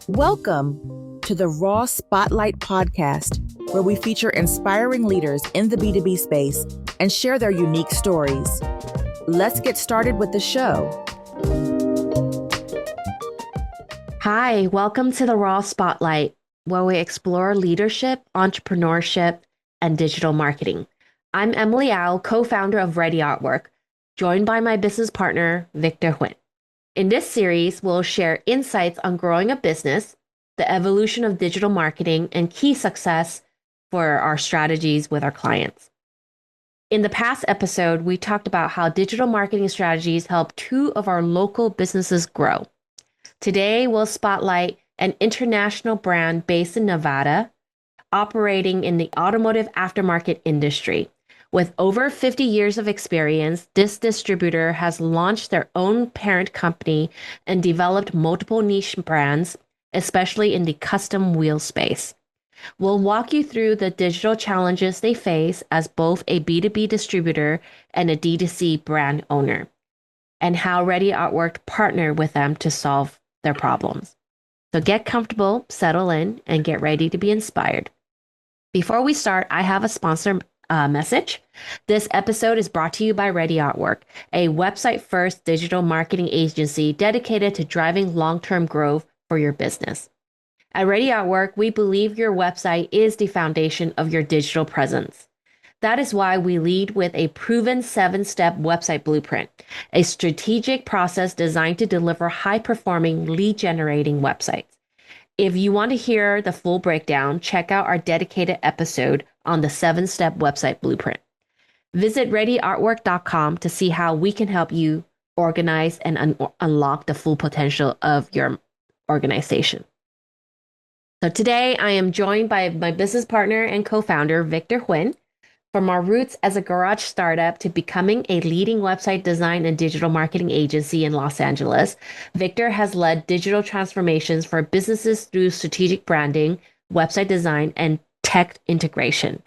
Welcome to the Raw Spotlight podcast, where we feature inspiring leaders in the B2B space and share their unique stories. Let's get started with the show. Hi, welcome to the Raw Spotlight, where we explore leadership, entrepreneurship, and digital marketing. I'm Emily Au, co-founder of Ready Artwork, joined by my business partner, Victor Huynh. In this series, we'll share insights on growing a business, the evolution of digital marketing, and key success for our strategies with our clients. In the past episode, we talked about how digital marketing strategies help two of our local businesses grow. Today, we'll spotlight an international brand based in Nevada, operating in the automotive aftermarket industry. With over 50 years of experience, this distributor has launched their own parent company and developed multiple niche brands, especially in the custom wheel space. We'll walk you through the digital challenges they face as both a B2B distributor and a D2C brand owner, and how Ready Artwork partnered with them to solve their problems. So get comfortable, settle in, and get ready to be inspired. Before we start, I have a sponsor message. This episode is brought to you by Ready Artwork, a website-first digital marketing agency dedicated to driving long-term growth for your business. At Ready Artwork, we believe your website is the foundation of your digital presence. That is why we lead with a proven 7-step website blueprint, a strategic process designed to deliver high-performing lead-generating websites. If you want to hear the full breakdown, check out our dedicated episode on the 7-step website blueprint. Visit readyartwork.com to see how we can help you organize and unlock the full potential of your organization. So today I am joined by my business partner and co-founder, Victor Huynh. From our roots as a garage startup to becoming a leading website design and digital marketing agency in Los Angeles, Victor has led digital transformations for businesses through strategic branding, website design, and tech integration.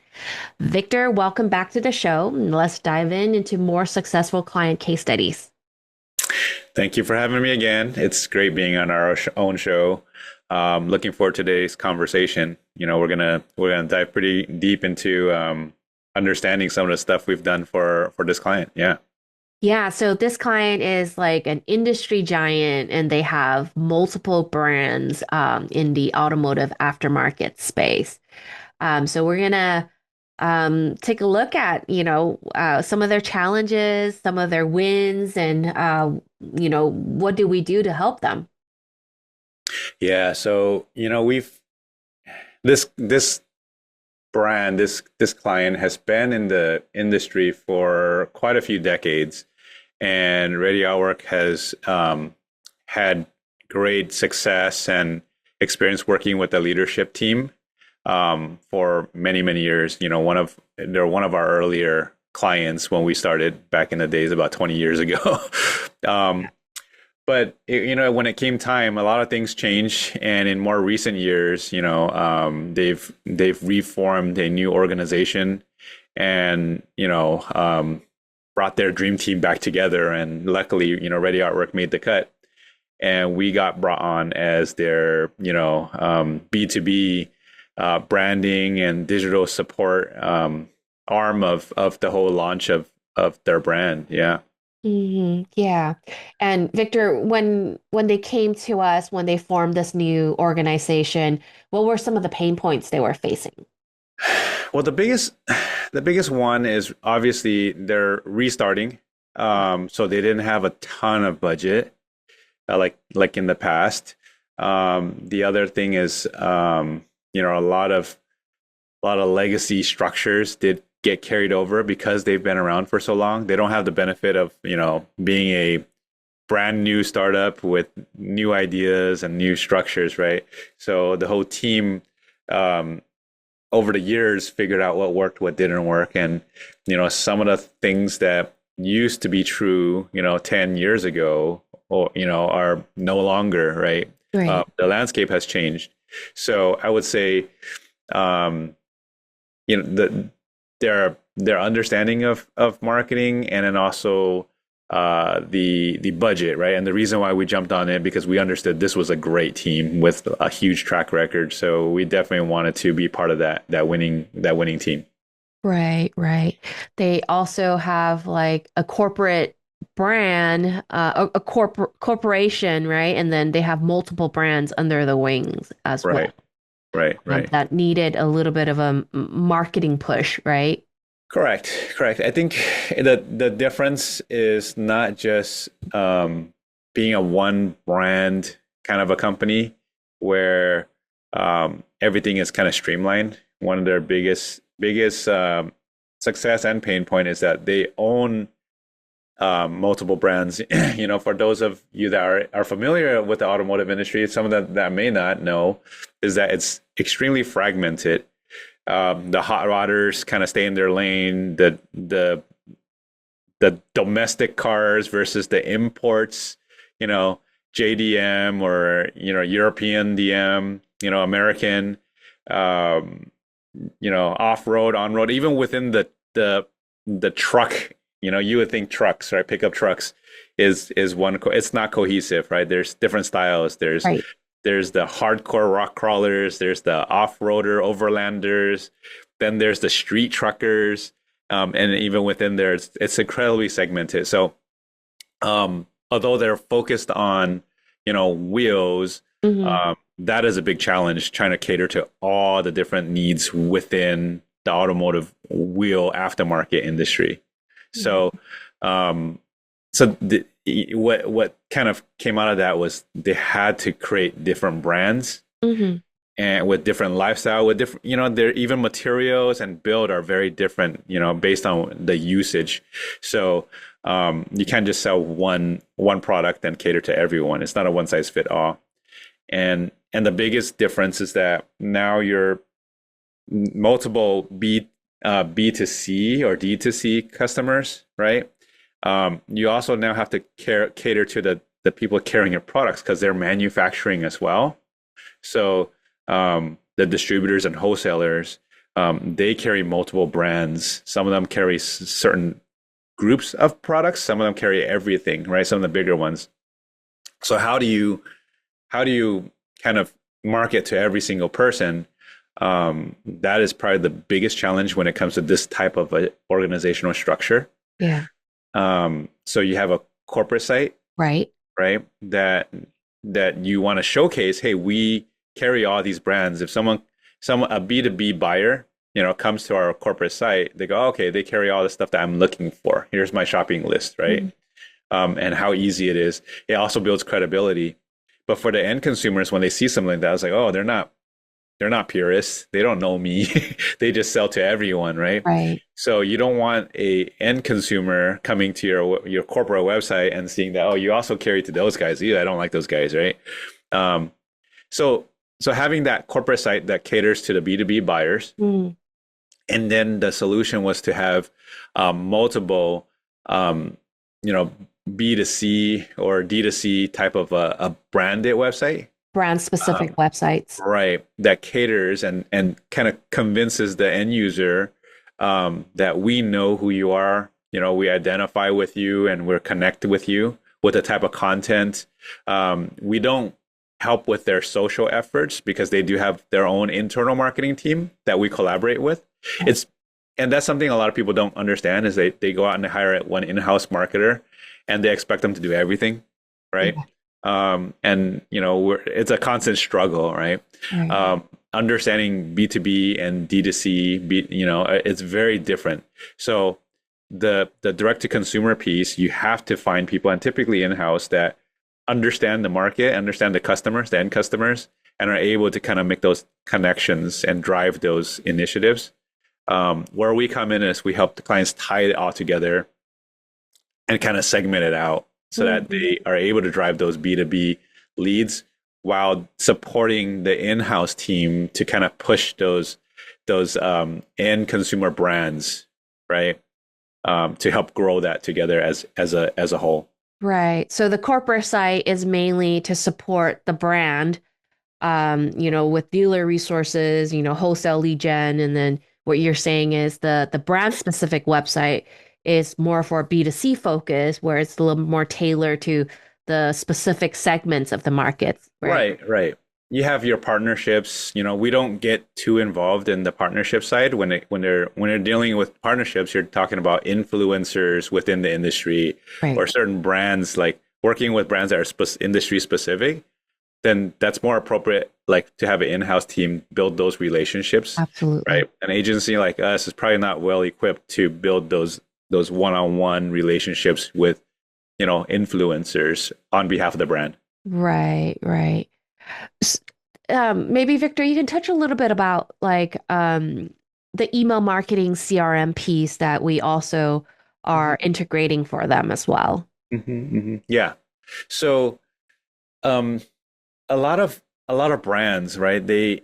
Victor, welcome back to the show. Let's dive into more successful client case studies. Thank you for having me again. It's great being on our own show. Looking forward to today's conversation. You know, we're gonna dive pretty deep into understanding some of the stuff we've done for this client. Yeah, so this client is like an industry giant, and they have multiple brands in the automotive aftermarket space. So we're gonna take a look at, some of their challenges, some of their wins, and what do we do to help them? Yeah. So, this brand, this client has been in the industry for quite a few decades, and Ready Artwork has had great success and experience working with the leadership team for many, many years. They're one of our earlier clients when we started back in the days about 20 years ago. But when it came time, a lot of things changed, and in more recent years, they've reformed a new organization, and brought their dream team back together. And luckily, Ready Artwork made the cut, and we got brought on as their B2B branding and digital support arm of the whole launch of their brand. Yeah. Mm-hmm. Yeah. And Victor, when they came to us, when they formed this new organization, what were some of the pain points they were facing? Well, the biggest one is obviously they're restarting. So they didn't have a ton of budget, like in the past. The other thing is, a lot of legacy structures did get carried over because they've been around for so long. They don't have the benefit of, being a brand new startup with new ideas and new structures, right? So the whole team over the years figured out what worked, what didn't work. And, some of the things that used to be true, 10 years ago, or, are no longer, right? Right. The landscape has changed. So I would say, their understanding of marketing, and then also the budget, right? And the reason why we jumped on it because we understood this was a great team with a huge track record. So we definitely wanted to be part of that winning team. Right, right. They also have like a corporate brand, corporation, right? And then they have multiple brands under the wings as well. Right, right. That needed a little bit of a marketing push, right? Correct. I think the difference is not just being a one brand kind of a company where everything is kind of streamlined. One of their biggest success and pain point is that they own multiple brands. For those of you that are familiar with the automotive industry, some of that may not know is that it's extremely fragmented. The hot rodders kind of stay in their lane. The domestic cars versus the imports. JDM or European DM. American. Off-road, on-road, even within the truck, you would think trucks, right? Pickup trucks is one, it's not cohesive, right? There's different styles. There's the hardcore rock crawlers, there's the off-roader overlanders, then there's the street truckers, and even within there, it's incredibly segmented. So, although they're focused on, wheels, that is a big challenge trying to cater to all the different needs within the automotive wheel aftermarket industry. So, what kind of came out of that was they had to create different brands and with different lifestyle, with different, their even materials and build are very different, based on the usage. So, you can't just sell one product and cater to everyone. It's not a one size fit all. And the biggest difference is that now you're multiple B2C or D2C customers, right? You also now have to cater to the people carrying your products because they're manufacturing as well. So the distributors and wholesalers, they carry multiple brands. Some of them carry certain groups of products. Some of them carry everything, right? Some of the bigger ones. So how do you kind of market to every single person? That is probably the biggest challenge when it comes to this type of a organizational structure. Yeah. So you have a corporate site, right? That you want to showcase, hey, we carry all these brands. If a B2B buyer, comes to our corporate site, they go, okay, they carry all the stuff that I'm looking for. Here's my shopping list, right? And how easy it is. It also builds credibility. But for the end consumers, when they see something like that, it's like, oh, they're not purists. They don't know me. They just sell to everyone, right? Right. So you don't want a end consumer coming to your corporate website and seeing that, oh, you also carry to those guys. Yeah, I don't like those guys, right? So having that corporate site that caters to the B2B buyers, and then the solution was to have multiple, B2C or D2C type of a branded website. Brand specific websites. Right. That caters and kind of convinces the end user that we know who you are. We identify with you and we're connected with you with the type of content. We don't help with their social efforts because they do have their own internal marketing team that we collaborate with. And that's something a lot of people don't understand is they go out and they hire one in-house marketer and they expect them to do everything, right? And it's a constant struggle, right? Understanding B2B and D2C, it's very different. So the direct to consumer piece, you have to find people, and typically in-house, that understand the market, understand the customers, the end customers, and are able to kind of make those connections and drive those initiatives. Where we come in is we help the clients tie it all together and kind of segment it out so that they are able to drive those B2B leads while supporting the in-house team to kind of push those end consumer brands, right? To help grow that together as a whole. Right. So the corporate site is mainly to support the brand, with dealer resources, wholesale lead gen, and then what you're saying is the brand specific website is more for B2C focus, where it's a little more tailored to the specific segments of the markets, right? Right. You have your partnerships. We don't get too involved in the partnership side. When they're dealing with partnerships, you're talking about influencers within the industry Right. or certain brands, like working with brands that are industry specific. Then that's more appropriate, like to have an in-house team build those relationships, Absolutely. right? An agency like us is probably not well equipped to build those one-on-one relationships with influencers on behalf of the brand. Right. S- Maybe Victor, you can touch a little bit about like the email marketing CRM piece that we also are integrating for them as well. Yeah. So um, a lot of brands, right? A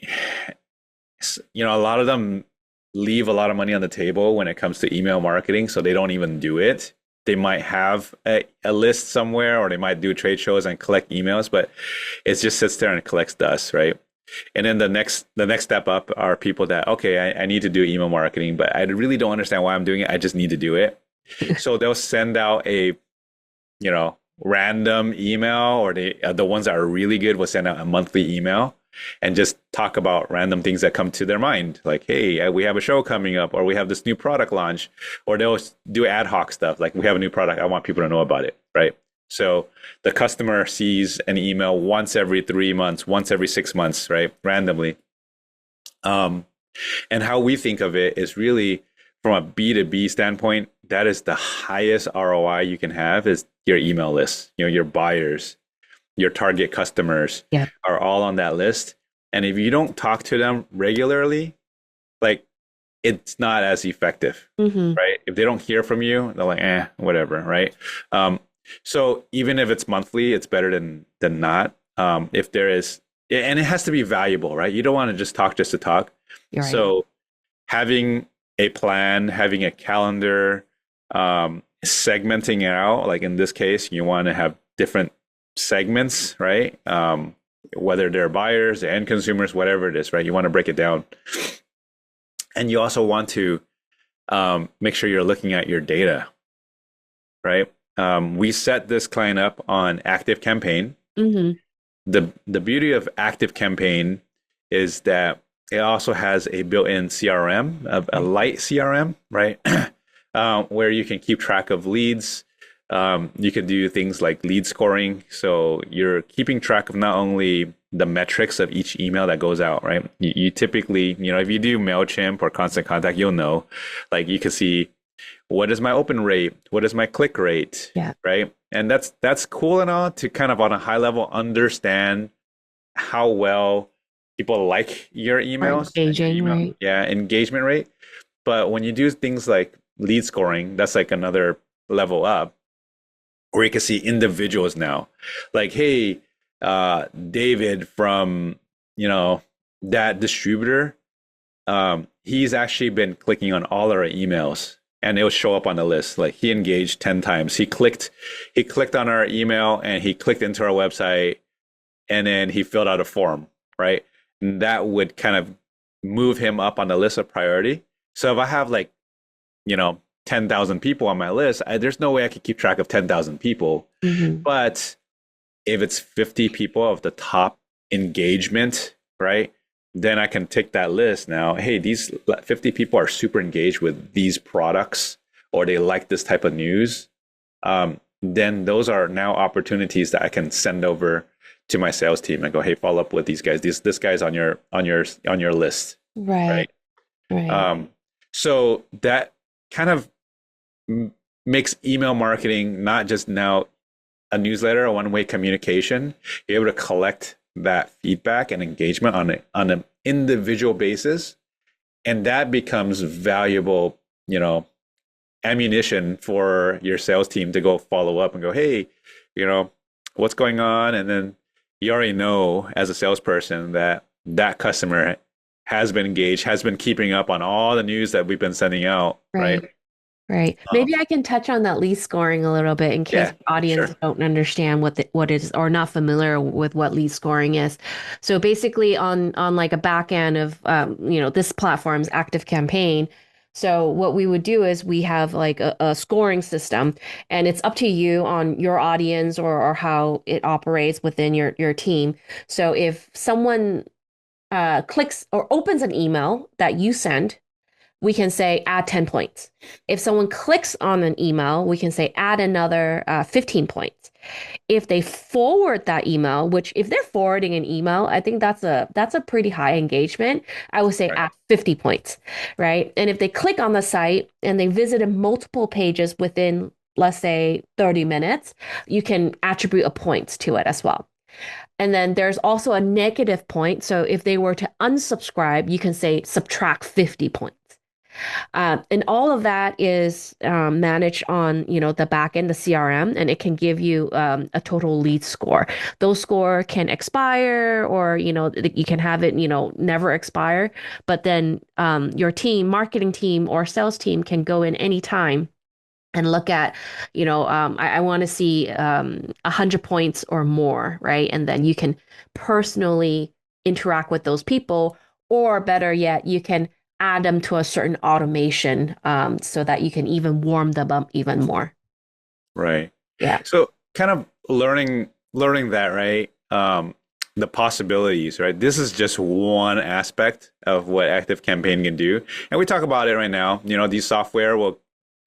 lot of them leave a lot of money on the table when it comes to email marketing, so they don't even do it. They might have a list somewhere, or they might do trade shows and collect emails, but it just sits there and collects dust, right? And then the next step up are people that, okay, I need to do email marketing, but I really don't understand why I'm doing it. I just need to do it. So they'll send out a random email, or the ones that are really good will send out a monthly email and just talk about random things that come to their mind, like, hey, we have a show coming up, or we have this new product launch, or they'll do ad hoc stuff like, we have a new product, I want people to know about it, right? So the customer sees an email once every 3 months, once every 6 months, right, randomly. And how we think of it is really from a B2B standpoint, that is the highest ROI you can have, is your email list. Your buyers, your target customers are all on that list. And if you don't talk to them regularly, like, it's not as effective, right? If they don't hear from you, they're like, whatever, right? So even if it's monthly, it's better than not. If there is, and it has to be valuable, right? You don't want to just talk just to talk. You're right. So having a plan, having a calendar, segmenting it out, like in this case, you want to have different segments, right? Whether they're buyers, end consumers, whatever it is, right? You want to break it down. And you also want to make sure you're looking at your data, right? We set this client up on Active Campaign. The beauty of Active Campaign is that it also has a built-in CRM, a light CRM, right? Where you can keep track of leads. You can do things like lead scoring. So you're keeping track of not only the metrics of each email that goes out, right? You typically, if you do MailChimp or Constant Contact, you'll know, like, you can see, what is my open rate? What is my click rate? Right? And that's cool and all, to kind of on a high level understand how well people like your emails. Engaging, right? Yeah, engagement rate. But when you do things like lead scoring, that's like another level up, where you can see individuals now. Like, hey, David from, that distributor, he's actually been clicking on all our emails, and it will show up on the list. Like, he engaged 10 times. He clicked on our email, and he clicked into our website, and then he filled out a form, right? And that would kind of move him up on the list of priority. So if I have 10,000 people on my list, there's no way I could keep track of 10,000 people. But if it's 50 people of the top engagement, right, then I can take that list now. Hey, these 50 people are super engaged with these products, or they like this type of news. Then those are now opportunities that I can send over to my sales team and go, hey, follow up with these guys. This guy's on your list. Right. So that kind of makes email marketing not just now a newsletter, a one-way communication. You're able to collect that feedback and engagement on an individual basis, and that becomes valuable, ammunition for your sales team to go follow up and go, hey, what's going on? And then you already know, as a salesperson, that customer has been engaged, has been keeping up on all the news that we've been sending out, right? Maybe I can touch on that lead scoring a little bit in case the audience don't understand what is, or not familiar with what lead scoring is. So basically, on like a back end of this platform's Active Campaign, So what we would do is we have like a scoring system, and it's up to you on your audience or how it operates within your team. So if someone clicks or opens an email that you send, we can say add 10 points. If someone clicks on an email, we can say add another 15 points. If they forward that email, which if they're forwarding an email, I think that's a pretty high engagement. I would say Right. add 50 points, right? And if they click on the site and they visited multiple pages within, let's say, 30 minutes, you can attribute a point to it as well. And then there's also a negative point. So if they were to unsubscribe, you can say subtract 50 points. And all of that is managed on, the back end, the CRM, and it can give you a total lead score. Those score can expire, or you can have it, never expire. But then your team, marketing team or sales team, can go in anytime and look at, I want to see 100 points or more, right? And then you can personally interact with those people, or better yet, you can add them to a certain automation so that you can even warm them up even more. Right. Yeah. So kind of learning that, right? The possibilities, right? This is just one aspect of what Active Campaign can do. And we talk about it right now. These software will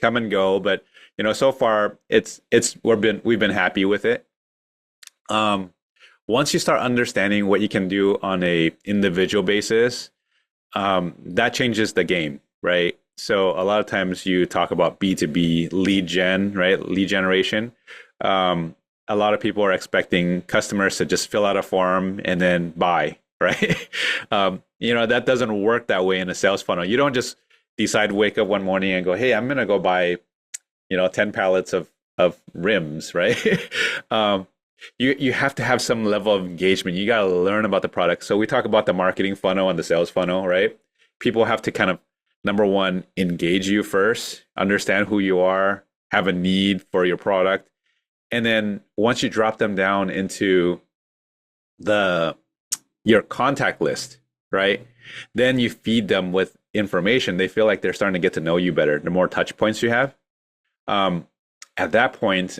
come and go, but so far we've been happy with it. Once you start understanding what you can do on a individual basis, that changes the game, right? So a lot of times you talk about B2B lead gen, right? Lead generation. A lot of people are expecting customers to just fill out a form and then buy, right? That doesn't work that way in a sales funnel. You don't just decide, wake up one morning and go, hey, I'm going to go buy, 10 pallets of rims, right? You have to have some level of engagement. You got to learn about the product. So we talk about the marketing funnel and the sales funnel, right? People have to kind of, number one, engage you first, understand who you are, have a need for your product. And then once you drop them down into your contact list, right? Then you feed them with information. They feel like they're starting to get to know you better. The more touch points you have, at that point,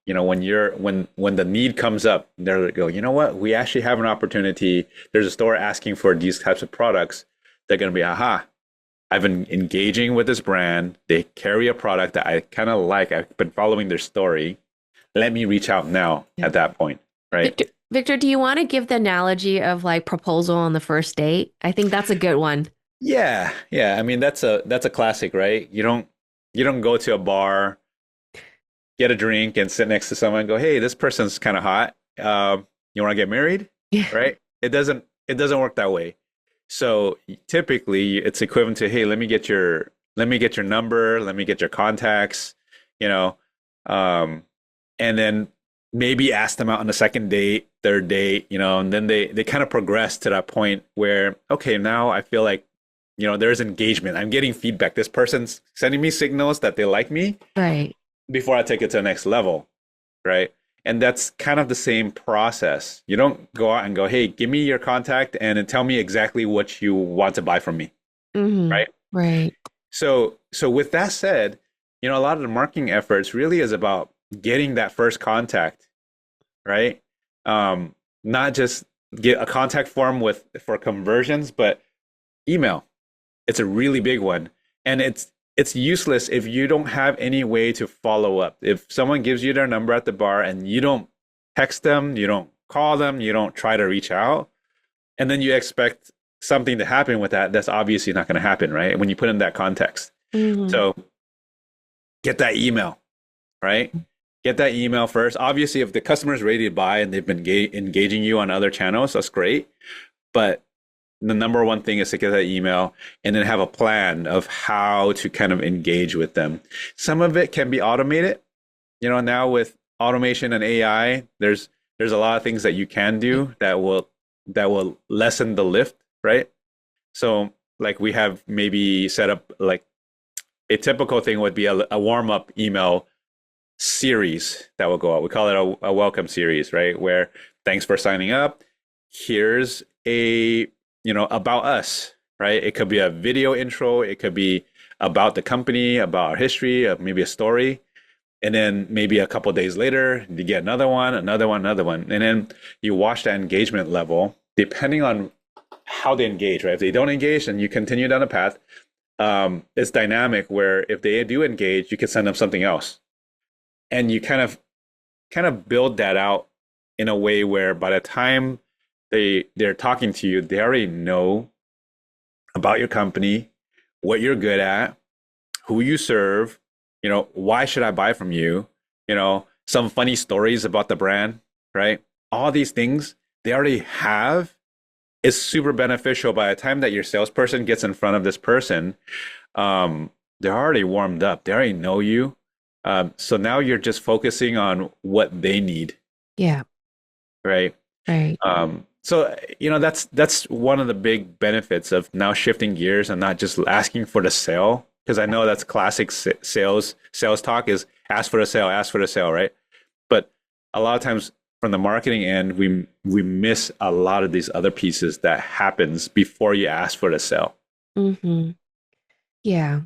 when the need comes up, they're go, you know what? We actually have an opportunity. There's a store asking for these types of products. They're going to be, aha, I've been engaging with this brand. They carry a product that I kind of like. I've been following their story. Let me reach out now at that point, right? Victor, do you want to give the analogy of like proposal on the first date? I think that's a good one. Yeah. I mean, that's a classic, right? You don't go to a bar, get a drink, and sit next to someone and go, hey, this person's kind of hot. You want to get married? Yeah. Right? It doesn't work that way. So typically it's equivalent to, hey, let me get your number, let me get your contacts, and then maybe ask them out on the second date, third date, and then they kind of progress to that point where, okay, now I feel like, there's engagement. I'm getting feedback. This person's sending me signals that they like me. Right. Before I take it to the next level, right? And that's kind of the same process. You don't go out and go, hey, give me your contact and then tell me exactly what you want to buy from me, right? Right. So with that said, a lot of the marketing efforts really is about getting that first contact, right? Not just get a contact form for conversions, but email. It's a really big one. And it's useless if you don't have any way to follow up. If someone gives you their number at the bar and you don't text them, you don't call them, you don't try to reach out, and then you expect something to happen with that, that's obviously not going to happen, right? When you put in that context. Mm-hmm. So get that email, right? Get that email first. Obviously, if the customer is ready to buy and they've been engaging you on other channels, that's great. But the number one thing is to get that email and then have a plan of how to kind of engage with them. Some of it can be automated. Now with automation and AI, there's a lot of things that you can do that will lessen the lift, right? So like we have maybe set up like a typical thing would be a warm-up email series that will go out. We call it a welcome series, right? Where thanks for signing up. Here's a about us, right? It could be a video intro. It could be about the company, about our history, maybe a story. And then maybe a couple of days later, you get another one. And then you watch that engagement level, depending on how they engage, right? If they don't engage, then you continue down the path. It's dynamic where if they do engage, you can send them something else. And you kind of build that out in a way where by the time they're talking to you, they already know about your company, what you're good at, who you serve, why should I buy from you? Some funny stories about the brand, right? All these things they already have is super beneficial. By the time that your salesperson gets in front of this person, they're already warmed up. They already know you. So now you're just focusing on what they need. Yeah. Right. Right. So, that's one of the big benefits of now shifting gears and not just asking for the sale. Because I know that's classic sales talk is ask for the sale, right? But a lot of times from the marketing end, we miss a lot of these other pieces that happens before you ask for the sale. Mm-hmm. Yeah.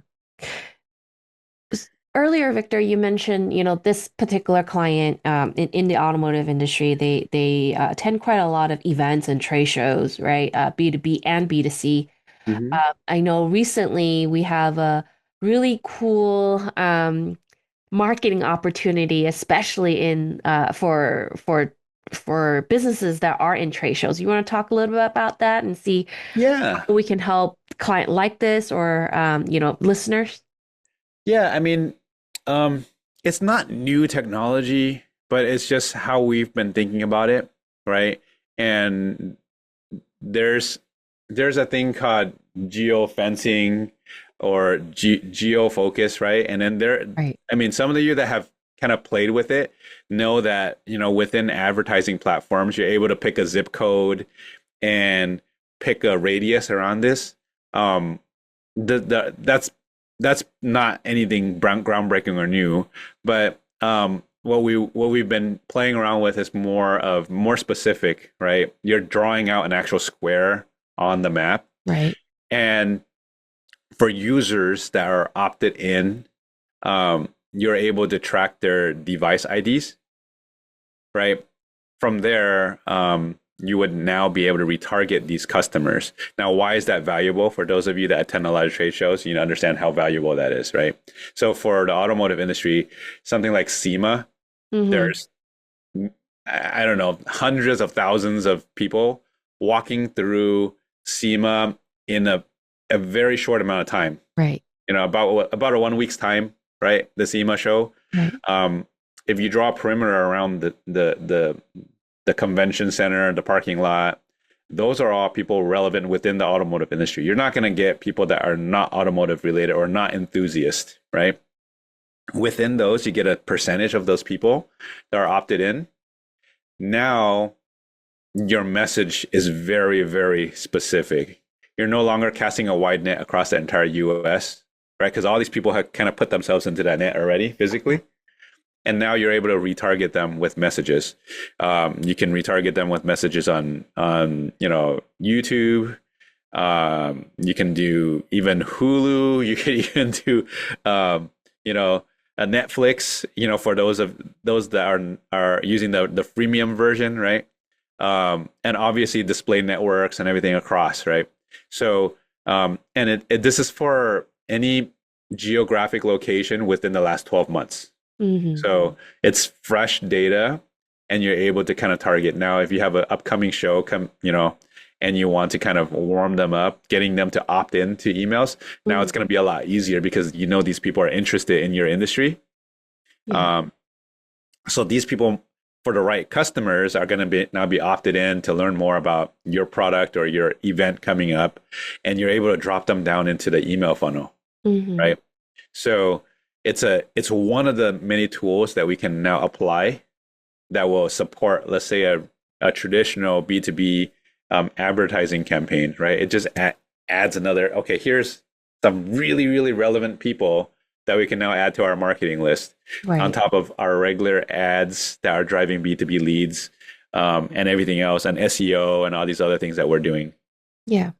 Earlier, Victor, you mentioned, this particular client in the automotive industry, they attend quite a lot of events and trade shows, right? B2B and B2C. Mm-hmm. I know recently we have a really cool marketing opportunity, especially in for businesses that are in trade shows. You want to talk a little bit about that and see Yeah. how we can help client like this or listeners? Yeah. I mean, it's not new technology, but it's just how we've been thinking about it, right? And there's a thing called geofencing or geofocus, right? And then Right. I mean, some of you that have kind of played with it know that, within advertising platforms, you're able to pick a zip code and pick a radius around this. That's not anything groundbreaking or new, but what we've been playing around with is more specific, right? You're drawing out an actual square on the map, Right. and for users that are opted in, you're able to track their device IDs, right? From there, you would now be able to retarget these customers. Now, why is that valuable? For those of you that attend a lot of trade shows, you understand how valuable that is, right? So for the automotive industry, something like SEMA, there's, I don't know, hundreds of thousands of people walking through SEMA in a very short amount of time. Right. About a 1 week's time, right? The SEMA show. Right. If you draw a perimeter around the convention center, the parking lot, those are all people relevant within the automotive industry. You're not going to get people that are not automotive related or not enthusiasts, right? Within those, you get a percentage of those people that are opted in. Now, your message is very, very specific. You're no longer casting a wide net across the entire US, right? Because all these people have kind of put themselves into that net already physically. And now you're able to retarget them with messages. You can retarget them with messages on YouTube. You can do even Hulu. You can even do a Netflix. For those that are using the freemium version, right? And obviously display networks and everything across, right? So this is for any geographic location within the last 12 months. Mm-hmm. So it's fresh data and you're able to kind of target. Now, if you have an upcoming show and you want to kind of warm them up, getting them to opt in to emails, now it's going to be a lot easier because these people are interested in your industry. Yeah. So these people, for the right customers, are going to now be opted in to learn more about your product or your event coming up, and you're able to drop them down into the email funnel, right? So it's one of the many tools that we can now apply that will support, let's say, a traditional B2B advertising campaign, right? It just adds another, okay, here's some really, really relevant people that we can now add to our marketing list, right, on top of our regular ads that are driving B2B leads and everything else, and SEO and all these other things that we're doing. Yeah.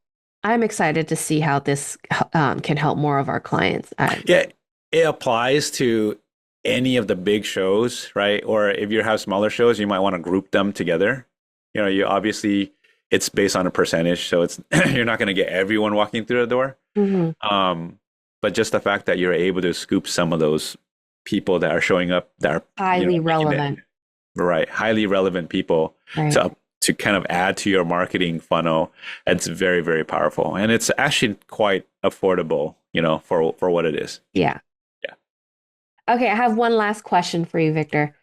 I'm excited to see how this can help more of our clients. Yeah, it applies to any of the big shows, right? Or if you have smaller shows, you might want to group them together. You obviously it's based on a percentage, so it's you're not going to get everyone walking through the door. But just the fact that you're able to scoop some of those people that are showing up that are highly relevant, right? Highly relevant people to kind of add to your marketing funnel. It's very, very powerful, and it's actually quite affordable, for what it is. Yeah. Okay, I have one last question for you, Victor.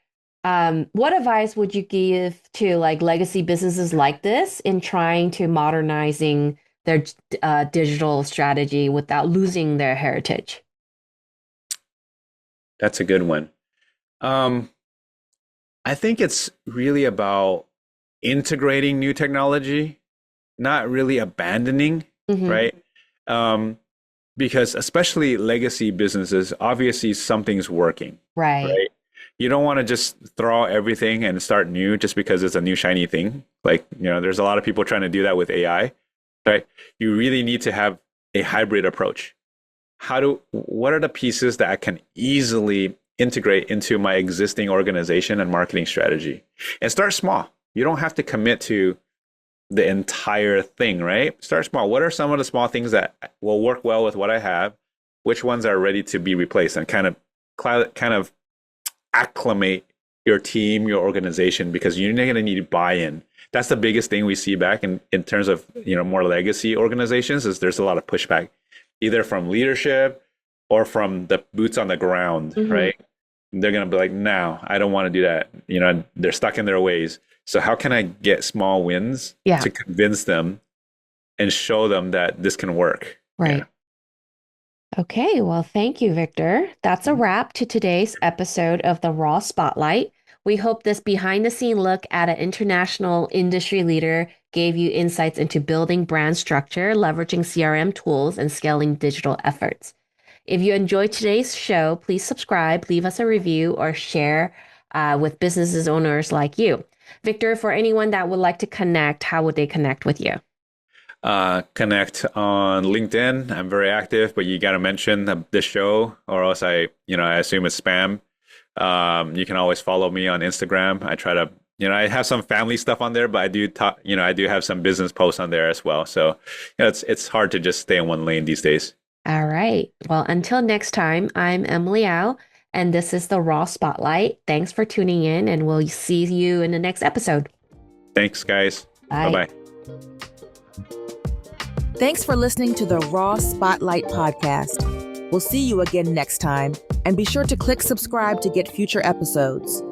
What advice would you give to like legacy businesses like this in trying to modernizing their digital strategy without losing their heritage? That's a good one. I think it's really about integrating new technology, not really abandoning, right? Because especially legacy businesses, obviously something's working, right? You don't want to just throw everything and start new just because it's a new shiny thing. Like, there's a lot of people trying to do that with AI, right? You really need to have a hybrid approach. What are the pieces that I can easily integrate into my existing organization and marketing strategy? And start small. You don't have to commit to the entire thing, right? Start small. What are some of the small things that will work well with what I have? Which ones are ready to be replaced? And kind of acclimate your team, your organization, because you're going to need buy-in. That's the biggest thing we see back in terms of more legacy organizations is there's a lot of pushback, either from leadership or from the boots on the ground, right? They're going to be like, no, I don't want to do that. They're stuck in their ways. So how can I get small wins to convince them and show them that this can work? Right. Yeah. Okay, well, thank you, Victor. That's a wrap to today's episode of the Raw Spotlight. We hope this behind-the-scene look at an international industry leader gave you insights into building brand structure, leveraging CRM tools, and scaling digital efforts. If you enjoyed today's show, please subscribe, leave us a review, or share with businesses owners like you. Victor, for anyone that would like to connect, how would they connect with you? Connect on LinkedIn. I'm very active, but you got to mention the show, or else I assume it's spam. You can always follow me on Instagram. I try to, I have some family stuff on there, but I do I do have some business posts on there as well. So it's hard to just stay in one lane these days. All right. Well, until next time, I'm Emily Au, and this is the Raw Spotlight. Thanks for tuning in, and we'll see you in the next episode. Thanks, guys. Bye. Bye-bye. Thanks for listening to the Raw Spotlight podcast. We'll see you again next time, and be sure to click subscribe to get future episodes.